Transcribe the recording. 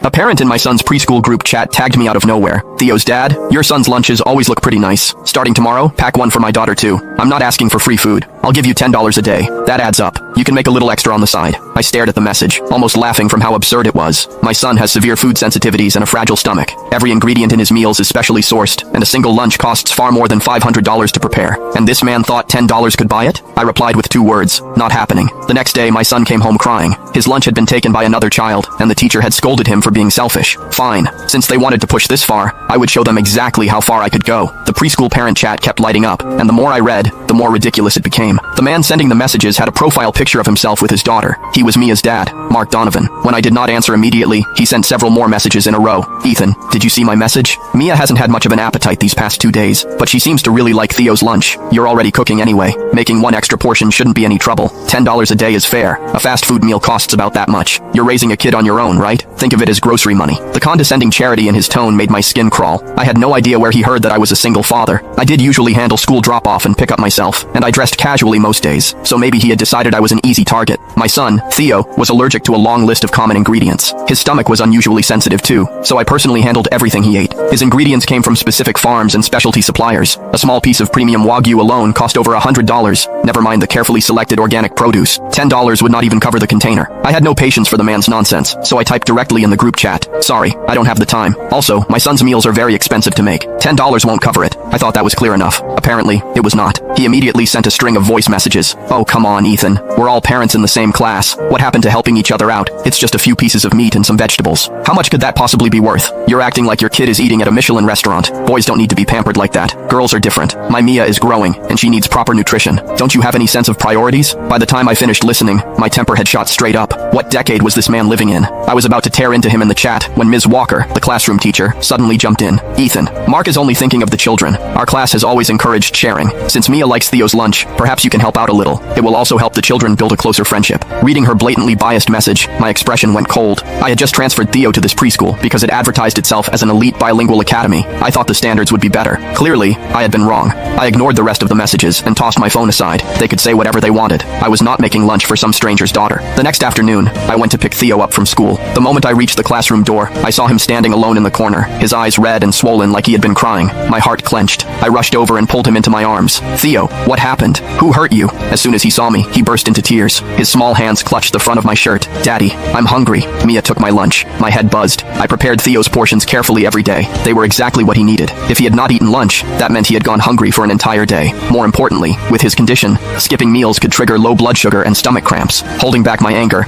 A parent in my son's preschool group chat tagged me out of nowhere. Theo's dad, your son's lunches always look pretty nice. Starting tomorrow, pack one for my daughter too. I'm not asking for free food. I'll give you $10 a day. That adds up. You can make a little extra on the side. I stared at the message, almost laughing from how absurd it was. My son has severe food sensitivities and a fragile stomach. Every ingredient in his meals is specially sourced, and a single lunch costs far more than $500 to prepare. And this man thought $10 could buy it? I replied with 2 words, not happening. The next day, my son came home crying. His lunch had been taken by another child, and the teacher had scolded him for being selfish. Fine. Since they wanted to push this far, I would show them exactly how far I could go. The preschool parent chat kept lighting up, and the more I read, the more ridiculous it became. The man sending the messages had a profile picture of himself with his daughter. He was Mia's dad, Mark Donovan. When I did not answer immediately, he sent several more messages in a row. Ethan, did you see my message? Mia hasn't had much of an appetite these past 2 days, but she seems to really like Theo's lunch. You're already cooking anyway. Making one extra portion shouldn't be any trouble. $10 a day is fair. A fast food meal costs about that much. You're raising a kid on your own, right? Think of it as grocery money. The condescending charity in his tone made my skin crawl. I had no idea where he heard that I was a single father. I did usually handle school drop-off and pick up myself, and I dressed casually most days, so maybe he had decided I was an easy target. My son, Theo, was allergic to a long list of common ingredients. His stomach was unusually sensitive too, so I personally handled everything he ate. His ingredients came from specific farms and specialty suppliers. A small piece of premium Wagyu alone cost over $100, never mind the carefully selected organic produce. $10 would not even cover the container. I had no patience for the man's nonsense, so I typed directly in the group chat. Sorry, I don't have the time. Also, my son's meals are very expensive to make. $10 won't cover it. I thought that was clear enough. Apparently, it was not. He immediately sent a string of voice messages. Oh, come on, Ethan. We're all parents in the same class. What happened to helping each other out? It's just a few pieces of meat and some vegetables. How much could that possibly be worth? You're acting like your kid is eating at a Michelin restaurant. Boys don't need to be pampered like that. Girls are different. My Mia is growing, and she needs proper nutrition. Don't you have any sense of priorities? By the time I finished listening, my temper had shot straight up. What decade was this man living in? I was about to tear into him in the chat when Ms. Walker, the classroom teacher, suddenly jumped in. Ethan, Mark is only thinking of the children. Our class has always encouraged sharing. Since Mia likes Theo's lunch, perhaps you can help out a little. It will also help the children build a closer friendship. Reading her blatantly biased message, my expression went cold. I had just transferred Theo to this preschool because it advertised itself as an elite bilingual academy. I thought the standards would be better. Clearly, I had been wrong. I ignored the rest of the messages and tossed my phone aside. They could say whatever they wanted. I was not making lunch for some stranger's daughter. The next afternoon, I went to pick Theo up from school. The moment I reached the classroom door, I saw him standing alone in the corner, his eyes red and swollen like he had been crying. My heart clenched. I rushed over and pulled him into my arms. Theo, what happened? Who hurt you? As soon as he saw me, he burst into tears. His small hands clutched the front of my shirt. Daddy, I'm hungry. Mia took my lunch. My head buzzed. I prepared Theo's portions carefully every day. They were exactly what he needed. If he had not eaten lunch, that meant he had gone hungry for an entire day. More importantly, with his condition, skipping meals could trigger low blood sugar and stomach cramps. Holding back my anger,